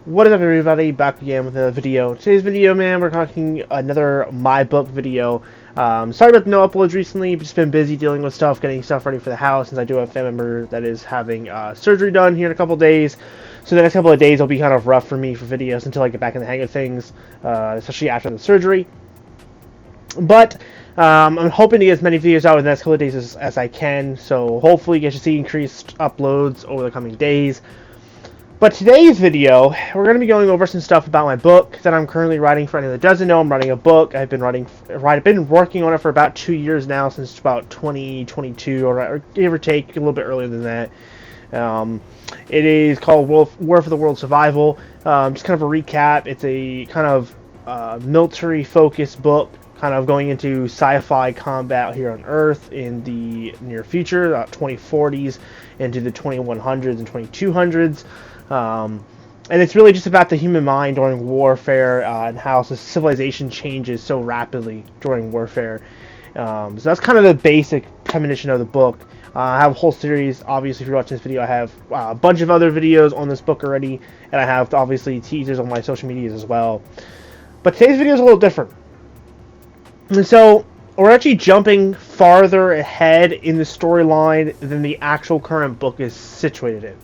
What is up, everybody? Back again with another video. Today's video, man, we're talking another my book video. Sorry about the no uploads recently. Just been busy dealing with stuff, getting stuff ready for the house, since I do have a family member that is having surgery done here in a couple days. So the next couple of days will be kind of rough for me for videos until I get back in the hang of things, especially after the surgery. But I'm hoping to get as many videos out in the next couple of days as I can. So hopefully you get to see increased uploads over the coming days. But today's video, we're going to be going over some stuff about my book that I'm currently writing. For anyone that doesn't know, I'm writing a book. I've been working on it for about 2 years now, since about 2022, or give or take a little bit earlier than that. It is called War for the World Survival. Just kind of a recap. It's a kind of military-focused book, kind of going into sci-fi combat here on Earth in the near future, 2040s into the 2100s and 2200s. And it's really just about the human mind during warfare, and how the civilization changes so rapidly during warfare. So that's kind of the basic premonition of the book. I have a whole series. Obviously, if you're watching this video, I have a bunch of other videos on this book already, and I have obviously teasers on my social medias as well. But today's video is a little different. And so we're actually jumping farther ahead in the storyline than the actual current book is situated in.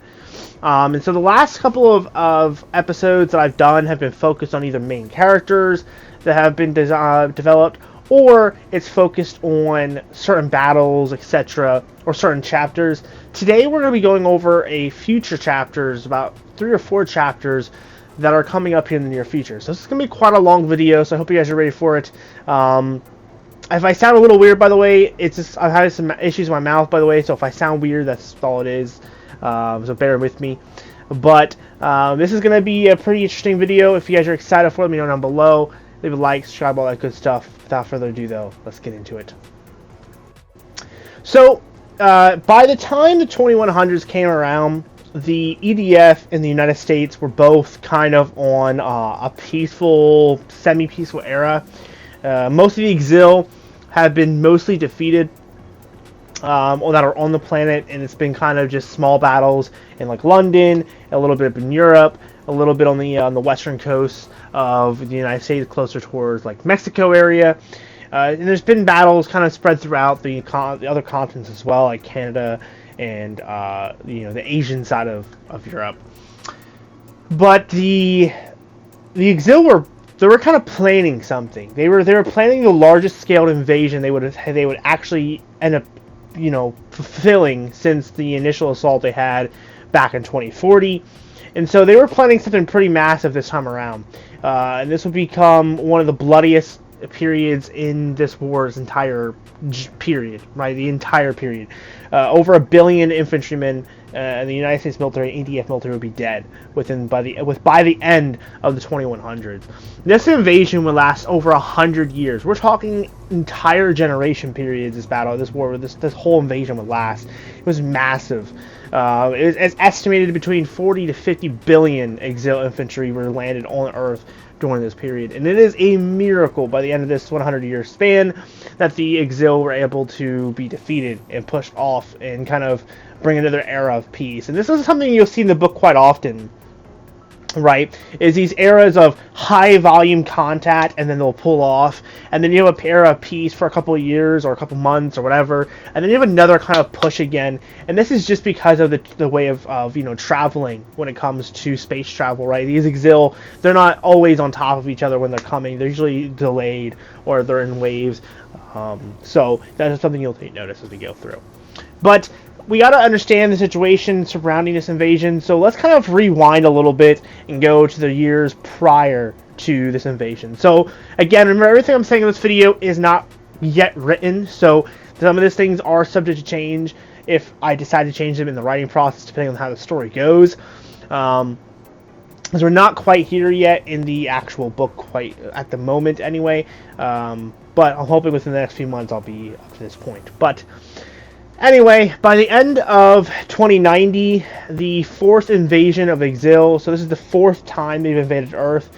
And so the last couple of episodes that I've done have been focused on either main characters that have been developed, or it's focused on certain battles, etc., or certain chapters. Today we're going to be going over a future chapters, about 3 or 4 chapters that are coming up here in the near future. So this is going to be quite a long video, so I hope you guys are ready for it. If I sound a little weird, by the way, it's just I've had some issues with my mouth, by the way, so if I sound weird, that's all it is. So bear with me. But this is going to be a pretty interesting video. If you guys are excited for it, let me know down below. Leave a like, subscribe, all that good stuff. Without further ado, though, let's get into it. So, by the time the 2100s came around, the EDF and the United States were both kind of on a peaceful, semi-peaceful era. Most of the exil have been mostly defeated, or that are on the planet, and it's been kind of just small battles in like London, a little bit in Europe, a little bit on the western coast of the United States, closer towards like Mexico area. And there's been battles kind of spread throughout the other continents as well, like Canada and the Asian side of Europe. But the exil were kind of planning something. They were planning the largest scaled invasion they would actually end up fulfilling since the initial assault they had back in 2040. And so they were planning something pretty massive this time around. And this would become one of the bloodiest periods in this war's entire period, right? The entire period. Over 1 billion infantrymen and the United States military, EDF military, would be dead by the end of the 2100s. This invasion would last over 100 years. We're talking entire generation periods. This whole invasion would last. It was massive. It's estimated between 40 to 50 billion exil infantry were landed on Earth during this period, and it is a miracle by the end of this 100-year span that the exil were able to be defeated and pushed off and kind of bring another era of peace. And this is something you'll see in the book quite often, right? Is these eras of high volume contact, and then they'll pull off, and then you have a era of peace for a couple of years or a couple months or whatever, and then you have another kind of push again. And this is just because of the way of traveling when it comes to space travel, right? These exil, they're not always on top of each other when they're coming. They're usually delayed, or they're in waves. So that is something you'll take notice as we go through. But we got to understand the situation surrounding this invasion, so let's kind of rewind a little bit and go to the years prior to this invasion. So again, remember, everything I'm saying in this video is not yet written, so some of these things are subject to change if I decide to change them in the writing process, depending on how the story goes. Because we're not quite here yet in the actual book, quite at the moment anyway, but I'm hoping within the next few months I'll be up to this point. But anyway, by the end of 2090, the 4th invasion of exil, so this is the 4th time they've invaded Earth.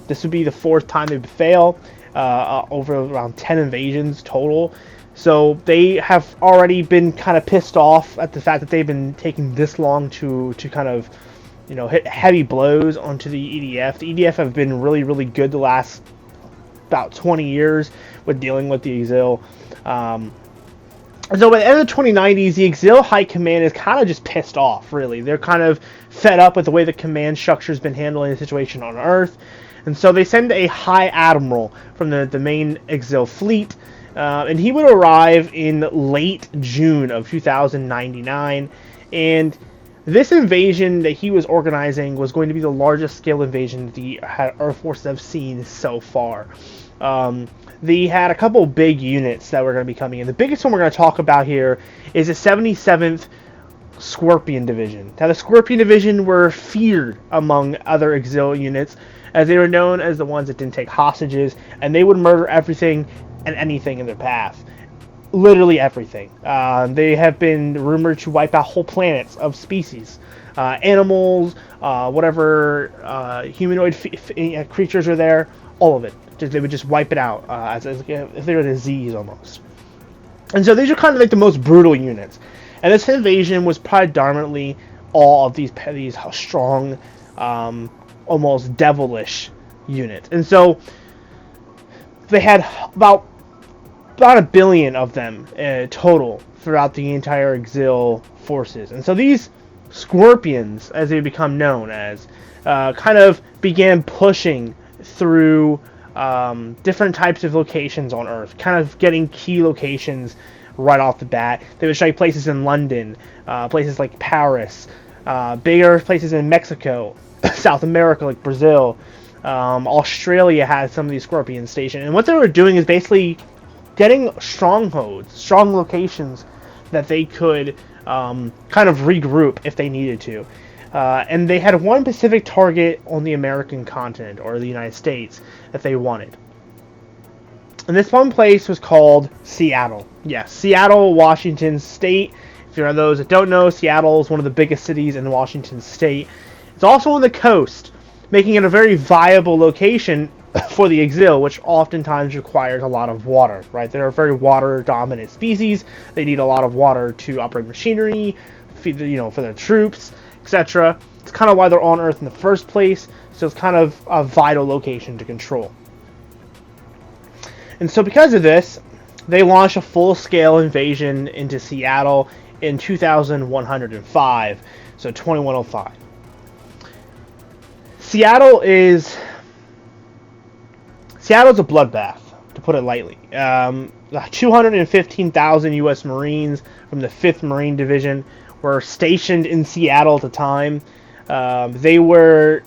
This would be the 4th time they would fail, over around 10 invasions total. So they have already been kind of pissed off at the fact that they've been taking this long to kind of hit heavy blows onto the EDF. The EDF have been really, really good the last about 20 years with dealing with the Exil. And so by the end of the 2090s, the Exil High Command is kind of just pissed off, really. They're kind of fed up with the way the command structure's been handling the situation on Earth. And so they send a High Admiral from the main Exil fleet, and he would arrive in late June of 2099. And this invasion that he was organizing was going to be the largest scale invasion the Earth forces have seen so far. They had a couple big units that were going to be coming in. The biggest one we're going to talk about here is the 77th Scorpion Division. Now, the Scorpion Division were feared among other Exil units, as they were known as the ones that didn't take hostages, and they would murder everything and anything in their path. Literally everything. They have been rumored to wipe out whole planets of species. Animals, whatever humanoid creatures are there, all of it. They would just wipe it out as if they were a disease almost. And so these are kind of like the most brutal units. And this invasion was predominantly all of these strong, almost devilish units. And so they had about 1 billion of them total throughout the entire Exil forces. And so these Scorpions, as they become known as, kind of began pushing through different types of locations on Earth, kind of getting key locations right off the bat. They would show you places in London, places like Paris, bigger places in Mexico, South America like Brazil. Australia had some of these Scorpions stationed, and what they were doing is basically getting strongholds, strong locations that they could kind of regroup if they needed to. And they had one specific target on the American continent, or the United States, that they wanted. And this one place was called Seattle. Yes, Seattle, Washington State. If you're those that don't know, Seattle is one of the biggest cities in Washington State. It's also on the coast, making it a very viable location for the Exil, which oftentimes requires a lot of water, right? They're a very water-dominant species. They need a lot of water to operate machinery, for their troops, etc. It's kind of why they're on Earth in the first place, so it's kind of a vital location to control. And so because of this, they launched a full-scale invasion into Seattle in 2105, so 2105. Seattle's a bloodbath, to put it lightly. 215,000 U.S. Marines from the 5th Marine Division were stationed in Seattle at the time. They were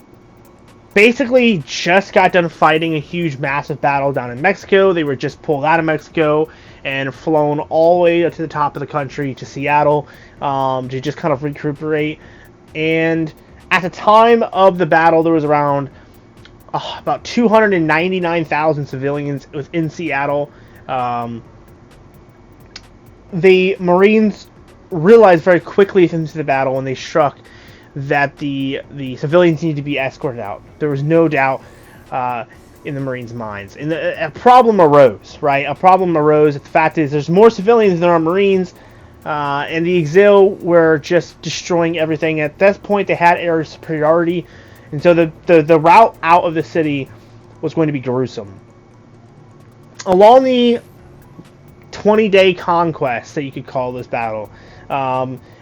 basically just got done fighting a huge, massive battle down in Mexico. They were just pulled out of Mexico and flown all the way up to the top of the country to Seattle to just kind of recuperate. And at the time of the battle, there was around about 299,000 civilians within Seattle. The Marines realized very quickly into the battle when they struck that the civilians needed to be escorted out. There was no doubt in the Marines' minds. And a problem arose, right? A problem arose. The fact is there's more civilians than there are Marines, and the Exil were just destroying everything. At this point, they had air superiority, and so the route out of the city was going to be gruesome. Along the 20-day conquest that you could call this battle,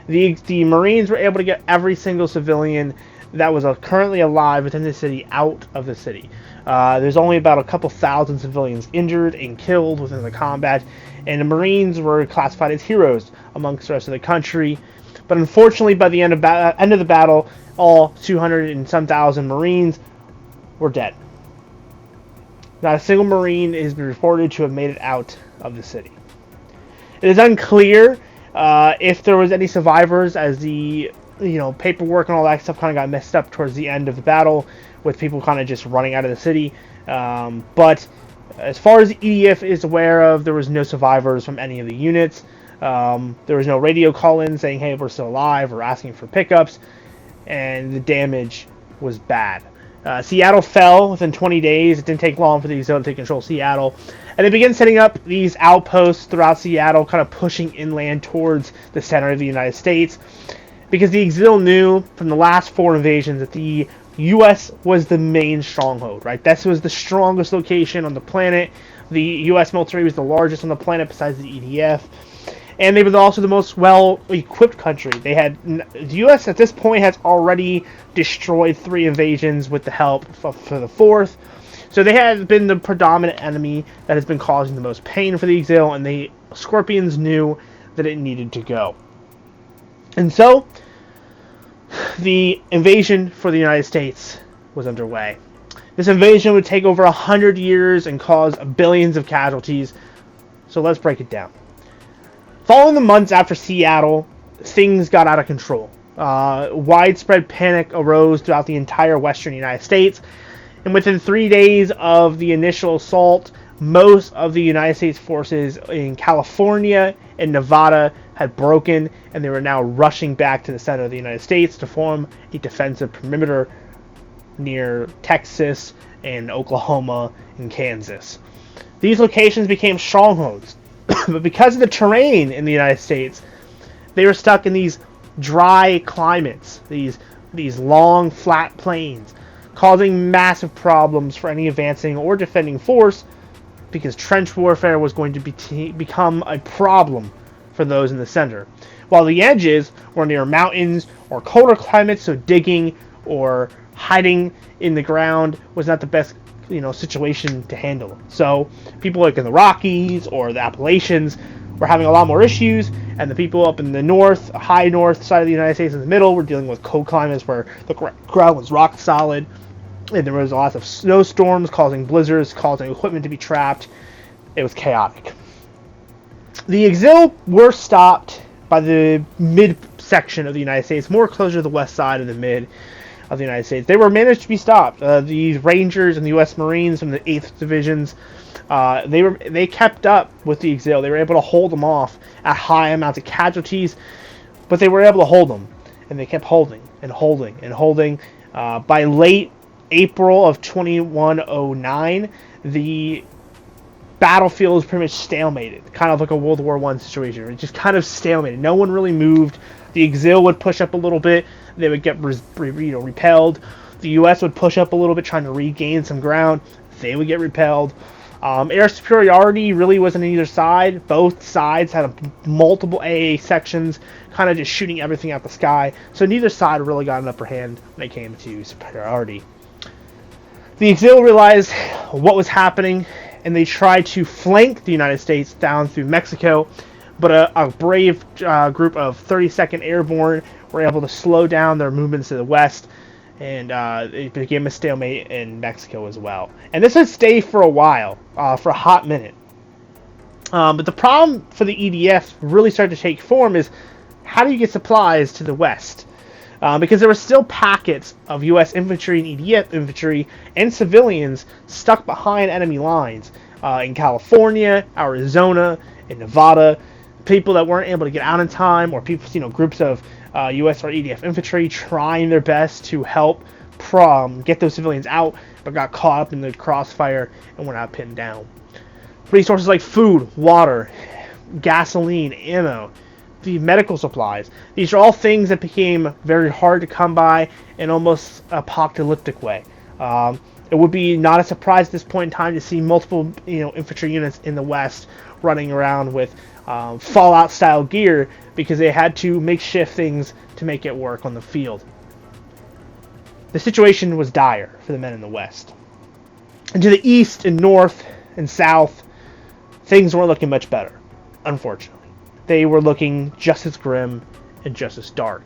the Marines were able to get every single civilian that was currently alive within the city out of the city. There's only about a couple thousand civilians injured and killed within the combat, and the Marines were classified as heroes amongst the rest of the country. But unfortunately, by the end of the battle, all 200 and some thousand Marines were dead. Not a single Marine is reported to have made it out of the city. It is unclear if there was any survivors, as the paperwork and all that stuff kind of got messed up towards the end of the battle, with people kind of just running out of the city. But as far as the EDF is aware of, there was no survivors from any of the units. There was no radio call-in saying, hey, we're still alive, or asking for pickups, and the damage was bad. Seattle fell within 20 days. It didn't take long for the Exil to take control of Seattle. And they began setting up these outposts throughout Seattle, kind of pushing inland towards the center of the United States. because the exil knew from the last 4 invasions that the U.S. was the main stronghold, right? This was the strongest location on the planet. The U.S. military was the largest on the planet besides the EDF. And they were also the most well-equipped country. The U.S. at this point has already destroyed 3 invasions with the help for the 4th. So they have been the predominant enemy that has been causing the most pain for the exil, and the Scorpions knew that it needed to go. And so, the invasion for the United States was underway. This invasion would take over 100 years and cause billions of casualties. So let's break it down. Following the months after Seattle, things got out of control. Widespread panic arose throughout the entire western United States. And within 3 days of the initial assault, most of the United States forces in California and Nevada had broken, and they were now rushing back to the center of the United States to form a defensive perimeter near Texas and Oklahoma and Kansas. These locations became strongholds, but because of the terrain in the United States, they were stuck in these dry climates, these long, flat plains, causing massive problems for any advancing or defending force, because trench warfare was going to become a problem for those in the center. While the edges were near mountains or colder climates, so digging or hiding in the ground was not the best situation to handle. So people like in the Rockies or the Appalachians were having a lot more issues, and the people up in the north, high north side of the United States in the middle, were dealing with cold climates where the ground was rock solid, and there was lots of snowstorms causing blizzards, causing equipment to be trapped. It was chaotic. The exil were stopped by the mid-section of the United States, more closer to the west side of the mid of the United States. They were managed to be stopped. The Rangers and the U.S. Marines from the 8th Divisions, they kept up with the exil. They were able to hold them off at high amounts of casualties, but they were able to hold them, and they kept holding and holding and holding. By late April of 2109, the battlefield was pretty much stalemated, kind of like a World War I situation. It just kind of stalemated. No one really moved. The exil would push up a little bit. They would get repelled. The U.S. would push up a little bit, trying to regain some ground. They would get repelled. Air superiority really wasn't on either side. Both sides had multiple AA sections, kind of just shooting everything out the sky. So neither side really got an upper hand when it came to superiority. The exil realized what was happening, and they tried to flank the United States down through Mexico, but a brave group of 32nd Airborne were able to slow down their movements to the west, and it became a stalemate in Mexico as well. And this would stay for a while, for a hot minute. But the problem for the EDF really started to take form is, how do you get supplies to the west? Because there were still packets of U.S. infantry and EDF infantry and civilians stuck behind enemy lines in California, Arizona, and Nevada. People that weren't able to get out in time, or people, groups of U.S. or EDF infantry trying their best to help get those civilians out, but got caught up in the crossfire and were not pinned down. Resources like food, water, gasoline, ammo, the medical supplies. These are all things that became very hard to come by in almost apocalyptic way. It would be not a surprise at this point in time to see multiple, infantry units in the West running around with Fallout-style gear, because they had to makeshift things to make it work on the field. The situation was dire for the men in the West. And to the east and north and south, things weren't looking much better, unfortunately. They were looking just as grim and just as dark.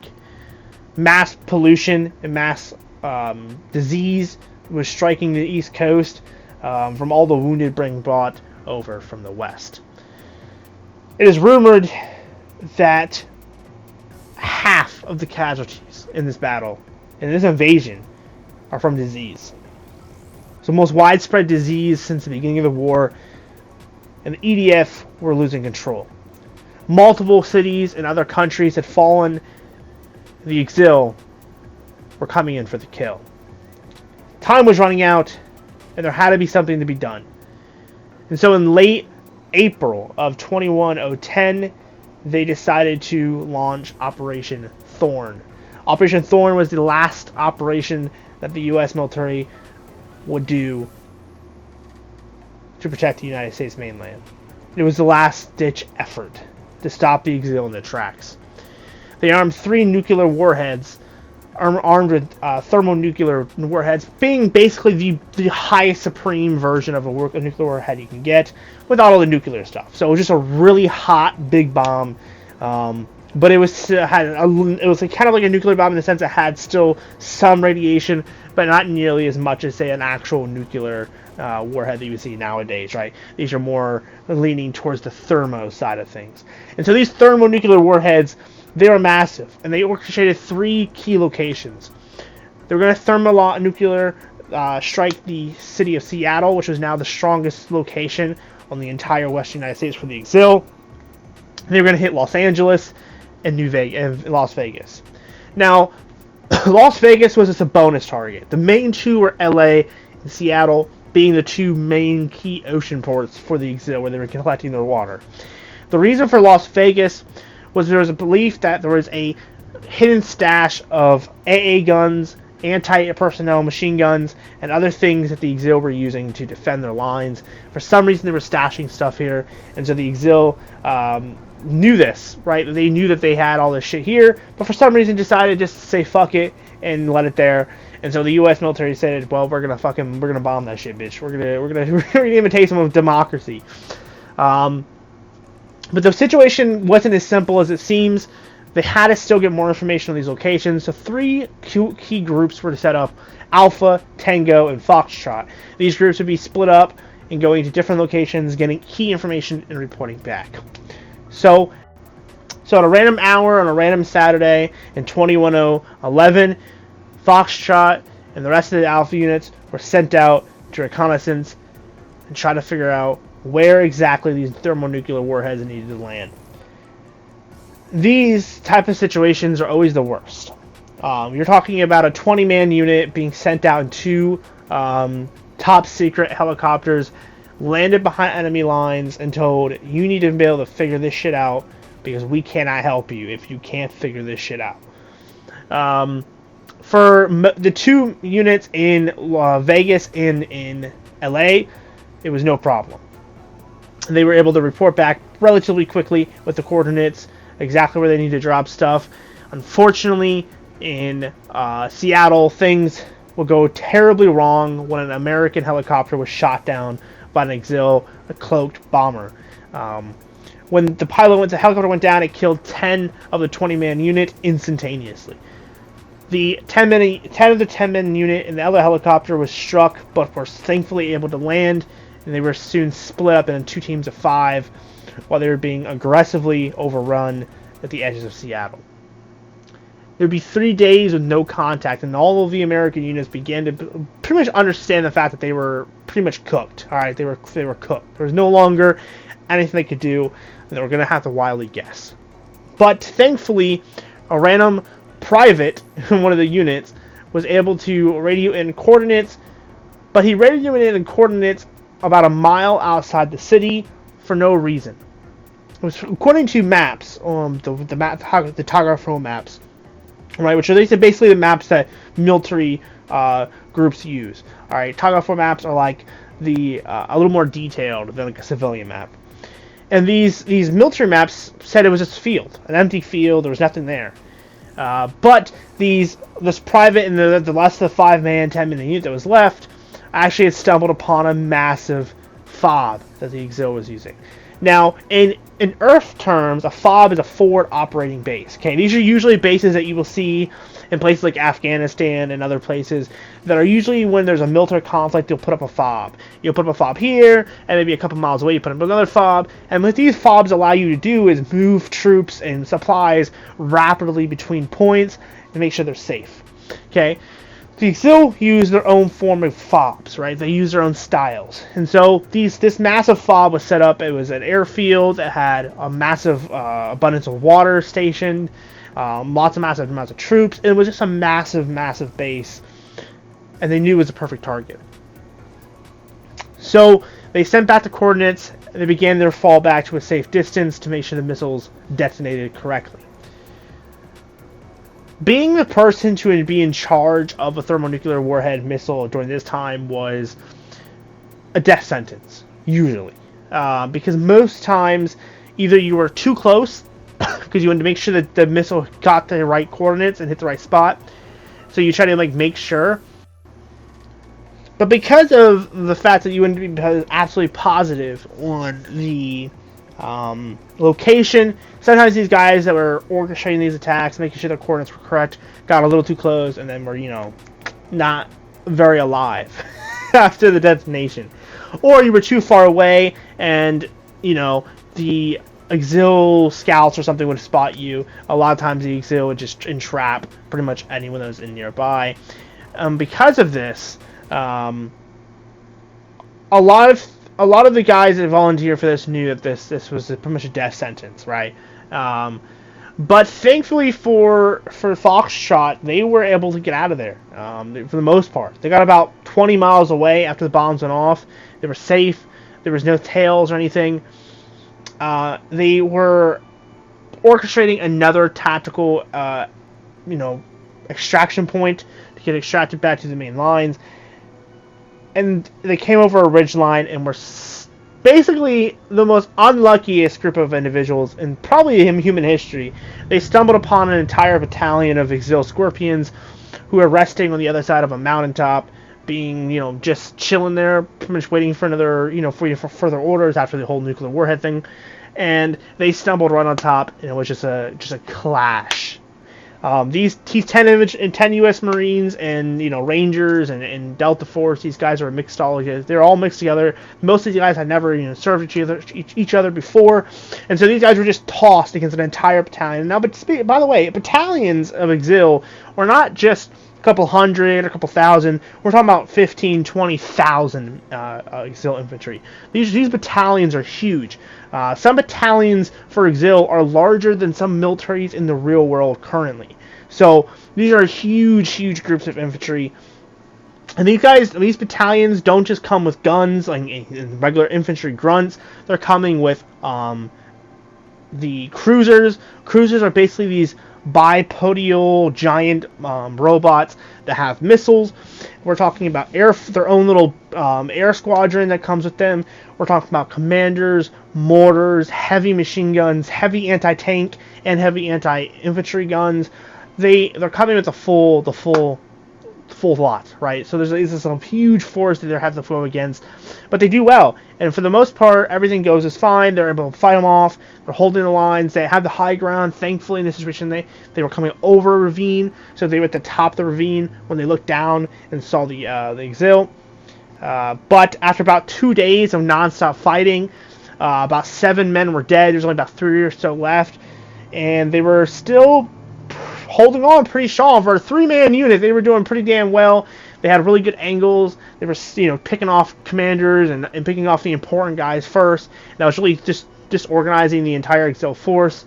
Mass pollution and mass disease was striking the East Coast from all the wounded being brought over from the West. It is rumored that half of the casualties in this battle, in this invasion, are from disease. So most widespread disease since the beginning of the war, and the EDF were losing control. Multiple cities and other countries had fallen. The exil were coming in for the kill. Time was running out, and there had to be something to be done. And so in late April of 2110, they decided to launch Operation Thorn. Operation Thorn was the last operation that the U.S. military would do to protect the United States mainland. It was the last-ditch effort to stop the exil in their tracks. They armed 3 nuclear warheads, armed with thermonuclear warheads, being basically the highest supreme version of a nuclear warhead you can get, without all the nuclear stuff. So it was just a really hot, big bomb. But it was kind of like a nuclear bomb in the sense it had still some radiation, but not nearly as much as, say, an actual nuclear warhead that you would see nowadays, right? These are more leaning towards the thermo side of things. And so these thermonuclear warheads, they were massive, and they orchestrated 3 key locations. They were going to thermonuclear strike the city of Seattle, which was now the strongest location on the entire western United States for the exil. They were going to hit Los Angeles and Las Vegas. Now, Las Vegas was just a bonus target. The main 2 were LA and Seattle, being the 2 main key ocean ports for the exil where they were collecting their water. The reason for Las Vegas was there was a belief that there was a hidden stash of AA guns, anti-personnel machine guns, and other things that the exil were using to defend their lines. For some reason, they were stashing stuff here, and so the exil knew this, right? They knew that they had all this shit here, but for some reason decided just to say fuck it and let it there. And so the U.S. military said, "Well, we're gonna bomb that shit, bitch. We're gonna imitate some of democracy." But the situation wasn't as simple as it seems. They had to still get more information on these locations. So 3 key groups were set up: Alpha, Tango, and Foxtrot. These groups would be split up and going to different locations, getting key information and reporting back. So at a random hour on a random Saturday in 21:11, Foxtrot and the rest of the Alpha units were sent out to reconnaissance and try to figure out where exactly these thermonuclear warheads needed to land. These type of situations are always the worst. You're talking about a 20-man unit being sent out in 2 top secret helicopters, landed behind enemy lines, and told, you need to be able to figure this shit out because we cannot help you if you can't figure this shit out. For the 2 units in Vegas and in LA, it was no problem. They were able to report back relatively quickly with the coordinates, exactly where they need to drop stuff. Unfortunately, in Seattle, things will go terribly wrong when an American helicopter was shot down by an exil, a cloaked bomber. When the helicopter went down, it killed 10 of the 20-man unit instantaneously. The 10 of the 10-man unit in the other helicopter was struck, but were thankfully able to land, and they were soon split up into 2 teams of 5 while they were being aggressively overrun at the edges of Seattle. There would be 3 days with no contact, and all of the American units began to pretty much understand the fact that they were pretty much cooked. All right, they were cooked. There was no longer anything they could do, and they were going to have to wildly guess. But thankfully, a random private in one of the units was able to radio in coordinates, but he radioed in coordinates about a mile outside the city for no reason. It was according to maps, the topographical maps, right, which are basically the maps that military groups use. All right, topographical maps are like a little more detailed than like a civilian map. And these military maps said it was just a field, an empty field. There was nothing there. But this private and the less than 5-man, 10-man unit that was left actually had stumbled upon a massive FOB that the exil was using. Now, in Earth terms, a FOB is a forward operating base. Okay, these are usually bases that you will see in places like Afghanistan and other places that are usually when there's a military conflict, you'll put up a FOB. You'll put up a FOB here, and maybe a couple miles away, you put up another FOB. And what these FOBs allow you to do is move troops and supplies rapidly between points and make sure they're safe. Okay, they still use their own form of FOBs, right? They use their own styles. And so this massive FOB was set up. It was an airfield that had a massive abundance of water stationed, lots of massive amounts of troops. It was just a massive, massive base. And they knew it was a perfect target. So they sent back the coordinates. and they began their fall back to a safe distance to make sure the missiles detonated correctly. Being the person to be in charge of a thermonuclear warhead missile during this time was a death sentence, usually. Because most times, either you were too close, because you wanted to make sure that the missile got the right coordinates and hit the right spot, so you try to make sure. But because of the fact that you wanted to be absolutely positive on the location, sometimes these guys that were orchestrating these attacks, making sure the coordinates were correct, got a little too close and then were, not very alive after the detonation. Or you were too far away and, the exil scouts or something would spot you. A lot of times the exil would just entrap pretty much anyone that was in nearby. Because of this, a lot of the guys that volunteered for this knew that this was pretty much a death sentence, right? But thankfully for Foxtrot, they were able to get out of there for the most part. They got about 20 miles away after the bombs went off. They were safe. There was no tails or anything. They were orchestrating another tactical, extraction point to get extracted back to the main lines. And they came over a ridge line and were basically the most unluckiest group of individuals in probably in human history. They stumbled upon an entire battalion of exil scorpions who were resting on the other side of a mountaintop, being, just chilling there, pretty much waiting for another, for further orders after the whole nuclear warhead thing. And they stumbled right on top, and it was just a clash. These 10 U.S. Marines and Rangers and Delta Force, these guys are mixed all together. They're all mixed together. Most of these guys had never served each other before, and so these guys were just tossed against an entire battalion. Now, by the way, battalions of exil were not just a couple hundred or a couple thousand. We're talking about 15, 20,000 exil infantry. These battalions are huge. Some battalions for exil are larger than some militaries in the real world currently. So these are huge groups of infantry. And these battalions don't just come with guns like regular infantry grunts. They're coming with the cruisers. Cruisers are basically these bipodial giant robots that have missiles. We're talking about their own little air squadron that comes with them. We're talking about commanders, mortars, heavy machine guns, heavy anti-tank, and heavy anti-infantry guns. They're coming with the full lot, right? So there's some huge force that they have to go against, but they do well. And for the most part, everything goes as fine. They're able to fight them off. They're holding the lines. They have the high ground. Thankfully, in this situation, they were coming over a ravine, so they were at the top of the ravine when they looked down and saw the exil. But after about 2 days of nonstop fighting, about 7 men were dead. There's only about 3 or so left, and they were still holding on pretty strong. For a 3-man unit, they were doing pretty damn well. They had really good angles. They were, picking off commanders and picking off the important guys first. And that was really just disorganizing the entire exil force.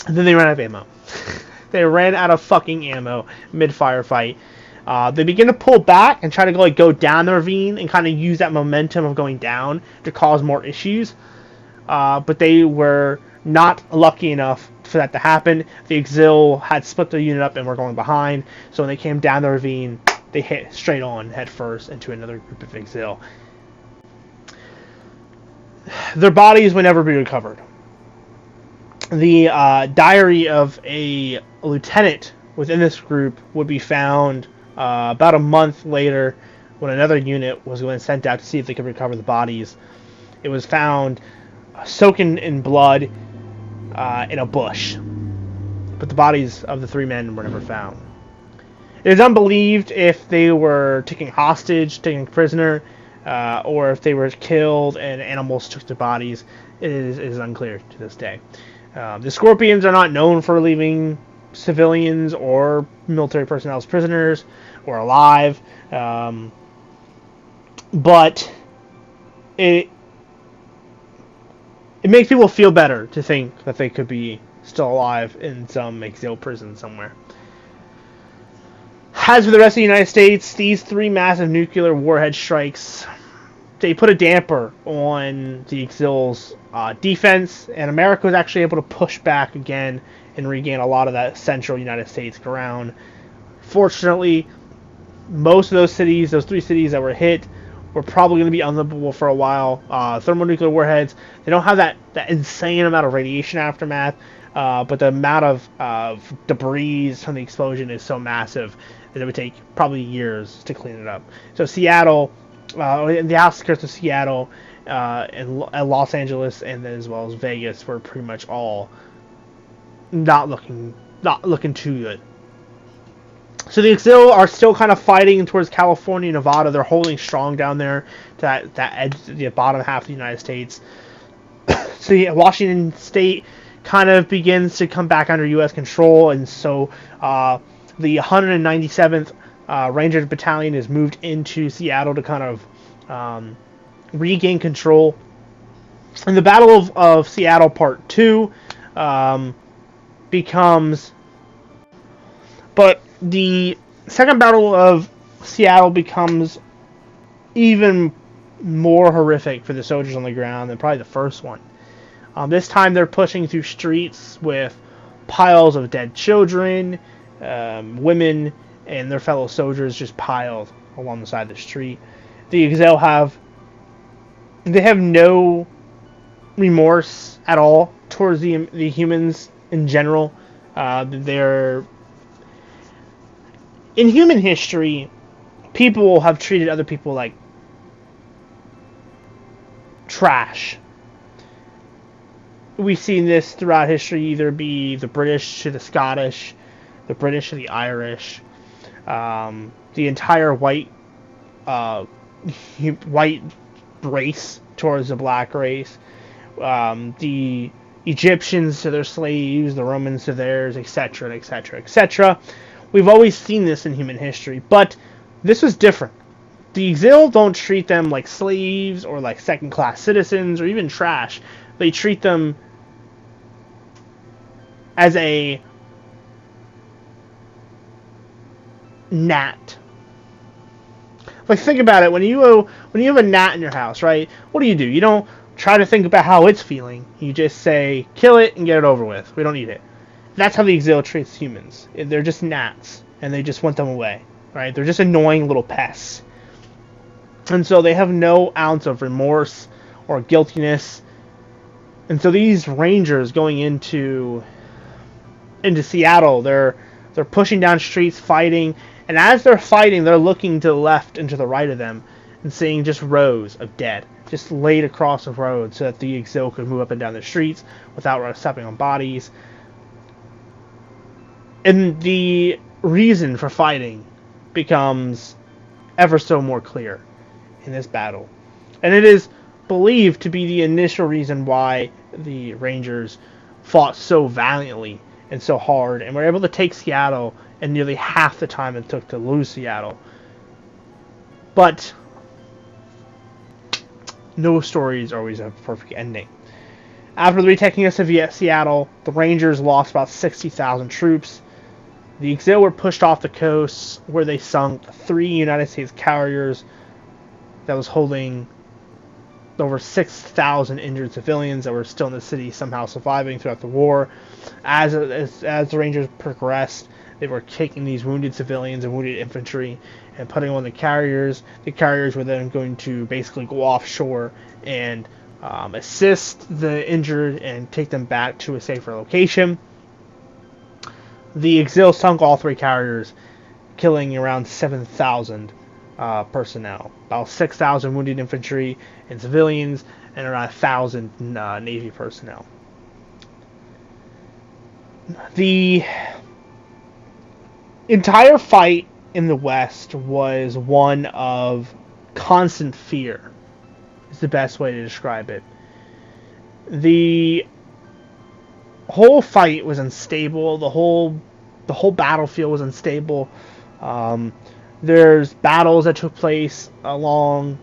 And then they ran out of ammo. They ran out of fucking ammo mid-firefight. They begin to pull back and try to go down the ravine and kind of use that momentum of going down to cause more issues. But they were not lucky enough for that to happen. The exil had split the unit up and were going behind, so when they came down the ravine, they hit straight on head first into another group of exil. Their bodies would never be recovered. The diary of a lieutenant within this group would be found about a month later when another unit was going sent out to see if they could recover the bodies. It was found soaking in blood in a bush, but the bodies of the 3 men were never found. It is unbelieved if they were taken hostage, taken prisoner, or if they were killed and animals took their bodies. It is unclear to this day. The Scorpions are not known for leaving civilians or military personnel as prisoners or alive, but it makes people feel better to think that they could be still alive in some exil prison somewhere. As for the rest of the United States, these 3 massive nuclear warhead strikes they put a damper on the Exil's defense, and America was actually able to push back again and regain a lot of that central United States ground. Fortunately, most of those cities, those 3 cities that were hit, were probably going to be unlivable for a while. Thermonuclear warheads, they don't have that insane amount of radiation aftermath, but the amount of debris from the explosion is so massive that it would take probably years to clean it up. So Seattle, in the outskirts of Seattle, and Los Angeles, and then as well as Vegas, were pretty much all not looking too good. So the Exil are still kind of fighting towards California, Nevada. They're holding strong down there to that edge, the bottom half of the United States. So Washington State kind of begins to come back under U.S. control, and so the 197th Ranger Battalion is moved into Seattle to kind of regain control. And the Battle of Seattle Part 2 becomes... But the Second Battle of Seattle becomes even more horrific for the soldiers on the ground than probably the first one. This time they're pushing through streets with piles of dead children, women, and their fellow soldiers just piled along the side of the street. The Exil have no remorse at all towards the humans in general. They're... In human history, people have treated other people like trash. We've seen this throughout history, either be the British to the Scottish, the British to the Irish, the entire white race towards the black race, the Egyptians to their slaves, the Romans to theirs, etc., etc., etc. We've always seen this in human history, but this was different. The Exil don't treat them like slaves or like second-class citizens or even trash. They treat them as a gnat. Like, think about it. When you have a gnat in your house, right? What do? You don't try to think about how it's feeling. You just say, kill it and get it over with. We don't need it. That's how the Exil treats humans. They're just gnats, and they just want them away, right? They're just annoying little pests. And so they have no ounce of remorse or guiltiness. And so these Rangers going into Seattle, they're pushing down streets, fighting, and as they're fighting, they're looking to the left and to the right of them and seeing just rows of dead, just laid across the road so that the Exil could move up and down the streets without stepping on bodies. And the reason for fighting becomes ever so more clear in this battle. And it is believed to be the initial reason why the Rangers fought so valiantly and so hard and were able to take Seattle in nearly half the time it took to lose Seattle. But no stories always have a perfect ending. After the retaking of Seattle, the Rangers lost about 60,000 troops. The Exil were pushed off the coast, where they sunk 3 United States carriers that was holding over 6,000 injured civilians that were still in the city, somehow surviving throughout the war. As the Rangers progressed, they were taking these wounded civilians and wounded infantry and putting them on the carriers. The carriers were then going to basically go offshore and assist the injured and take them back to a safer location. The Exil sunk all 3 carriers, killing around 7,000 personnel. About 6,000 wounded infantry and civilians, and around 1,000 Navy personnel. The entire fight in the West was one of constant fear, is the best way to describe it. The whole fight was unstable. The whole battlefield was unstable. There's battles that took place along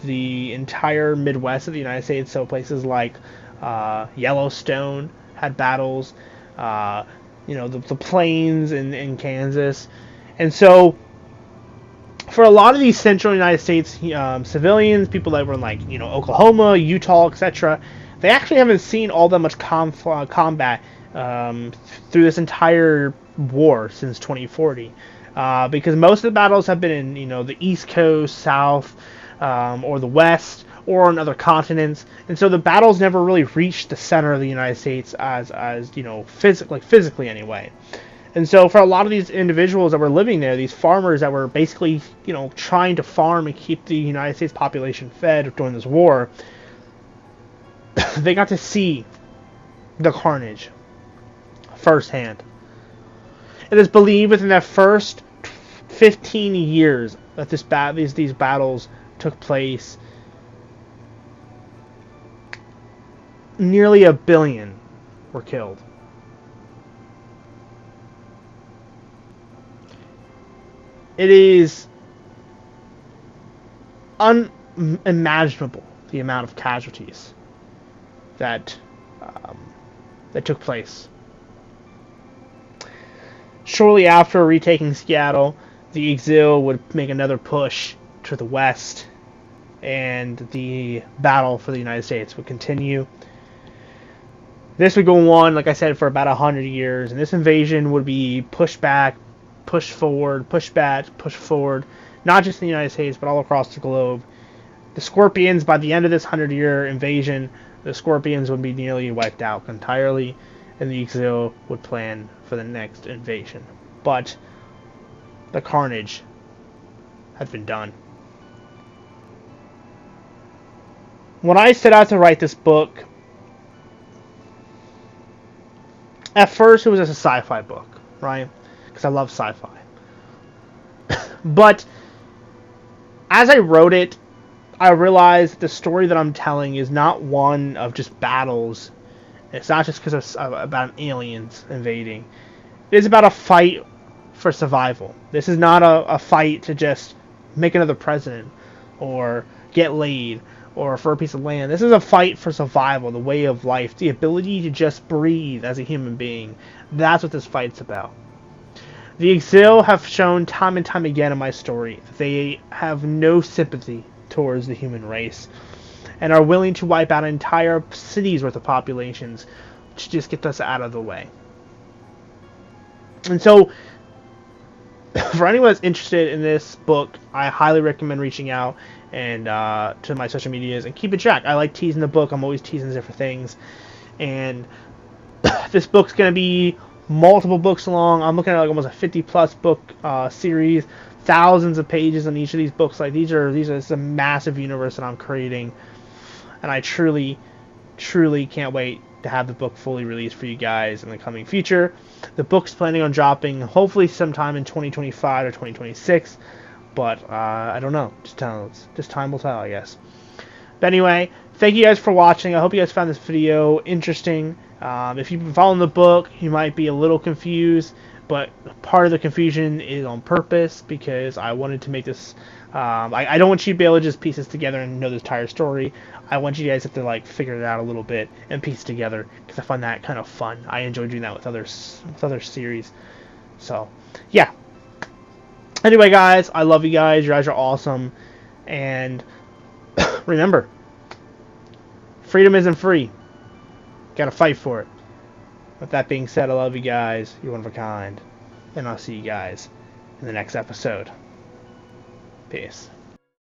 the entire Midwest of the United States. So places like Yellowstone had battles. The plains in Kansas. And so for a lot of these central United States civilians, people that were in like Oklahoma, Utah, etc., they actually haven't seen all that much combat through this entire war since 2040, because most of the battles have been in the East Coast, South, or the West, or on other continents, and so the battles never really reached the center of the United States as physically anyway. And so for a lot of these individuals that were living there, these farmers that were basically, trying to farm and keep the United States population fed during this war, they got to see the carnage firsthand. It is believed within that first 15 years that these battles took place, nearly 1 billion were killed. It is unimaginable the amount of casualties that took place. Shortly after retaking Seattle, the exil would make another push to the west, and the battle for the United States would continue. This would go on, like I said, for about 100 years, and this invasion would be pushed back, push forward, push back, push forward, not just in the United States, but all across the globe. The Scorpions, by the end of this 100-year invasion, the Scorpions would be nearly wiped out entirely, and the exil would plan for the next invasion. But the carnage had been done. When I set out to write this book, at first it was just a sci-fi book, right? Because I love sci-fi. But as I wrote it, I realized the story that I'm telling is not one of just battles. It's not just because about aliens invading. It is about a fight for survival. This is not a fight to just make another president or get laid or for a piece of land. This is a fight for survival, the way of life, the ability to just breathe as a human being. That's what this fight's about. The exil have shown time and time again in my story that they have no sympathy towards the human race and are willing to wipe out entire cities worth of populations to just get us out of the way. And so, for anyone that's interested in this book, I highly recommend reaching out and to my social medias and keep it track. I like teasing the book. I'm always teasing different things. And this book's going to be multiple books long. I'm looking at like almost a 50-plus book series, thousands of pages on each of these books. Like these are a massive universe that I'm creating, and I truly can't wait to have the book fully released for you guys in the coming future. The book's planning on dropping hopefully sometime in 2025 or 2026, but I don't know. Just time will tell, I guess. But anyway, thank you guys for watching. I hope you guys found this video interesting. If you've been following the book, you might be a little confused, but part of the confusion is on purpose because I wanted to make this. I don't want you to be able to just piece this together and know the entire story. I want you guys to have to figure it out a little bit and piece it together because I find that kind of fun. I enjoy doing that with other series. So yeah. Anyway, guys, I love you guys. You guys are awesome, and remember, freedom isn't free. Gotta fight for it. With that being said, I love you guys. You're one of a kind. And I'll see you guys in the next episode. Peace.